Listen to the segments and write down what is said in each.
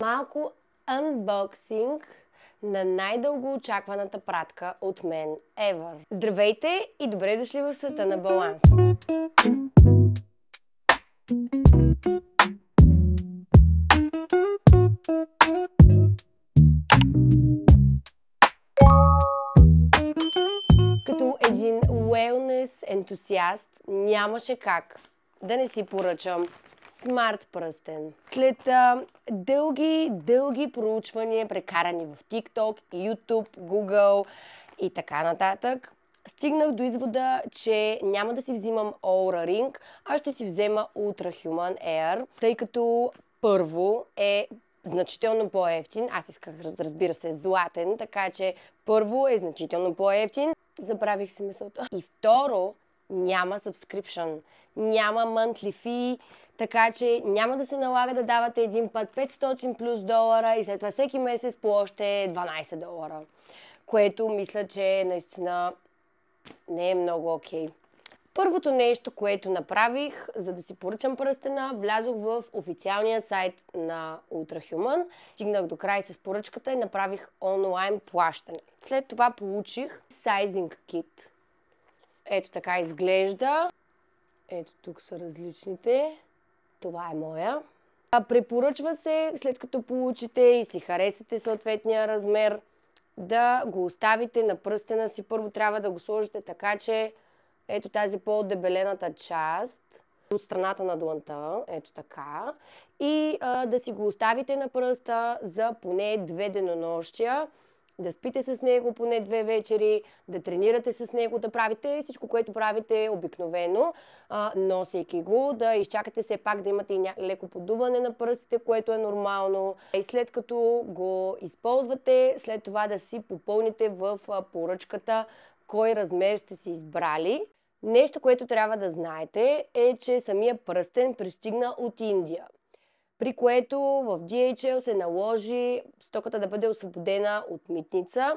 Малко unboxing на най-дълго очакваната пратка от мен ever. Здравейте и добре дошли в света на баланс! Като един wellness ентусиаст нямаше как да не си поръчам смарт пръстен. След дълги проучвания, прекарани в TikTok, YouTube, Google и така нататък, стигнах до извода, че няма да си взимам Oura Ring, а ще си взема Ultra Human Air, тъй като първо е значително по-евтин. Аз исках, разбира се, златен, така че първо е значително по-евтин. Забравих си мисълта. И второ, няма subscription, няма monthly fee, така че няма да се налага да давате един път 500 плюс долара и след това всеки месец по още 12 долара. Което мисля, че наистина не е много окей. Първото нещо, което направих, за да си поръчам пръстена, влязох в официалния сайт на Ultrahuman, стигнах до край с поръчката и направих онлайн плащане. След това получих сайзинг кит. Ето така изглежда. Ето тук са различните. Това е моя. Препоръчва се, след като получите и си харесате съответния размер, да го оставите на пръстена си. Първо трябва да го сложите така, че ето тази по-дебелената част от страната на длънта, ето така, и да си го оставите на пръста за поне 2 денонощия, да спите с него поне 2 вечери, да тренирате с него, да правите всичко, което правите обикновено, носейки го, да изчакате все пак да имате и леко подуване на пръстите, което е нормално. И след като го използвате, след това да си попълните в поръчката кой размер сте си избрали. Нещо, което трябва да знаете е, че самия пръстен пристигна от Индия, при което в DHL се наложи стоката да бъде освободена от митница,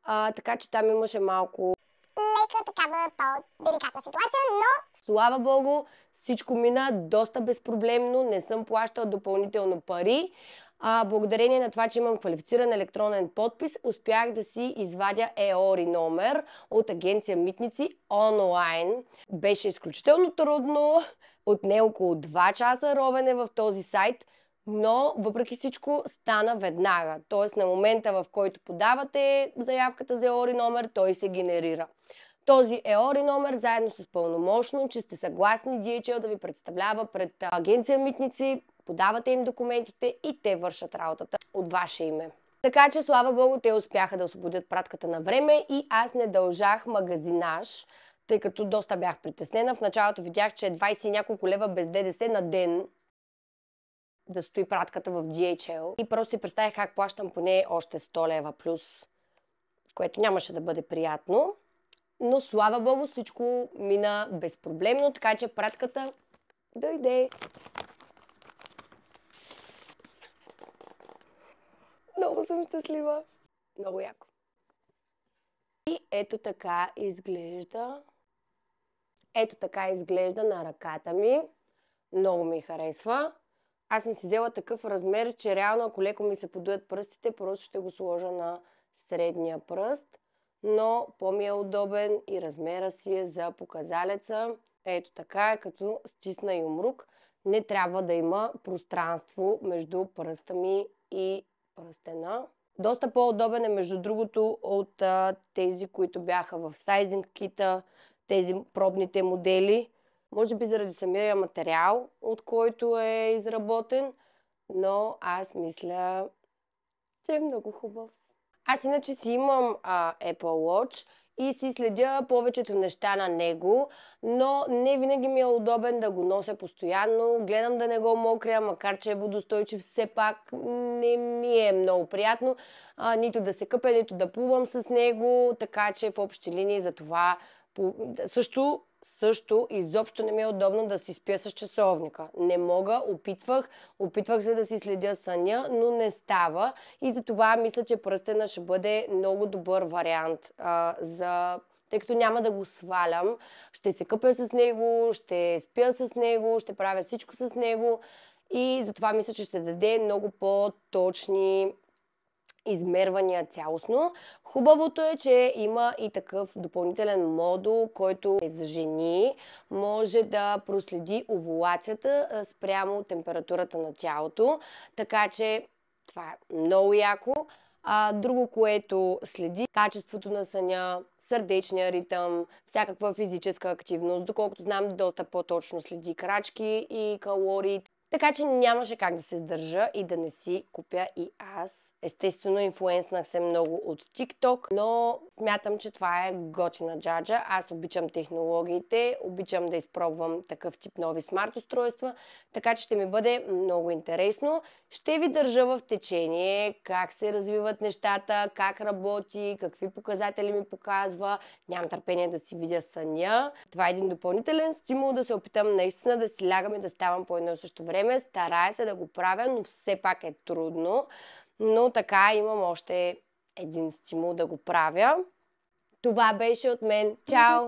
така че там имаше малко лека такава по-деликатна ситуация, но слава богу, всичко мина доста безпроблемно, не съм плащала допълнително пари. Благодарение на това, че имам квалифициран електронен подпис, успях да си извадя EORI номер от агенция Митници онлайн. Беше изключително трудно, отне около 2 часа ровене в този сайт, но въпреки всичко стана веднага. Тоест на момента, в който подавате заявката за EORI номер, той се генерира. Този EORI номер, заедно с пълномощно, че сте съгласни DHL да ви представлява пред агенция Митници, подавате им документите и те вършат работата от ваше име. Така че, слава богу, те успяха да освободят пратката на време и аз не дължах магазинаж, тъй като доста бях притеснена. В началото видях, че е 20 и няколко лева без ДДС на ден да стои пратката в DHL. И просто си представих как плащам поне още 100 лева плюс, което нямаше да бъде приятно. Но слава богу, всичко мина безпроблемно, така че пратката дойде. Много съм щастлива. Много яко. И ето така изглежда. Ето така изглежда на ръката ми. Много ми харесва. Аз съм си взела такъв размер, че реално ако леко ми се подуят пръстите, просто ще го сложа на средния пръст. Но по-ми е удобен и размера си е за показалеца. Ето така, като стисна юмрук. Не трябва да има пространство между пръста ми и пръстена. Доста по-удобен е, между другото, от тези, които бяха в сайзинг кита, тези пробните модели. Може би заради самия материал, от който е изработен, но аз мисля, че е много хубав. Аз иначе си имам Apple Watch и си следя повечето неща на него, но не винаги ми е удобен да го нося постоянно. Гледам да не го мокря, макар че е водостойчив, все пак не ми е много приятно. Нито да се къпя, нито да плувам с него, така че в общи линии за това също изобщо не ми е удобно да си спя с часовника. Не мога, опитвах се да си следя съня, но не става и затова мисля, че пръстена ще бъде много добър вариант тъй като няма да го свалям. Ще се къпя с него, ще спя с него, ще правя всичко с него и затова мисля, че ще даде много по-точни измервания цялостно. Хубавото е, че има и такъв допълнителен модул, който е за жени. Може да проследи овулацията спрямо температурата на тялото. Така че това е много яко. Друго, което следи качеството на съня, сърдечния ритъм, всякаква физическа активност. Доколкото знам, доста по-точно следи крачки и калории. Така че нямаше как да се сдържа и да не си купя и аз. Естествено, инфлуенснах се много от TikTok, но смятам, че това е готина джаджа. Аз обичам технологиите, обичам да изпробвам такъв тип нови смарт устройства, така че ще ми бъде много интересно. Ще ви държа в течение как се развиват нещата, как работи, какви показатели ми показва. Нямам търпение да си видя съня. Това е един допълнителен стимул да се опитам наистина да си лягам и да ставам по едно и също време. Старая се да го правя, но все пак е трудно. Но така имам още един стимул да го правя. Това беше от мен. Чао!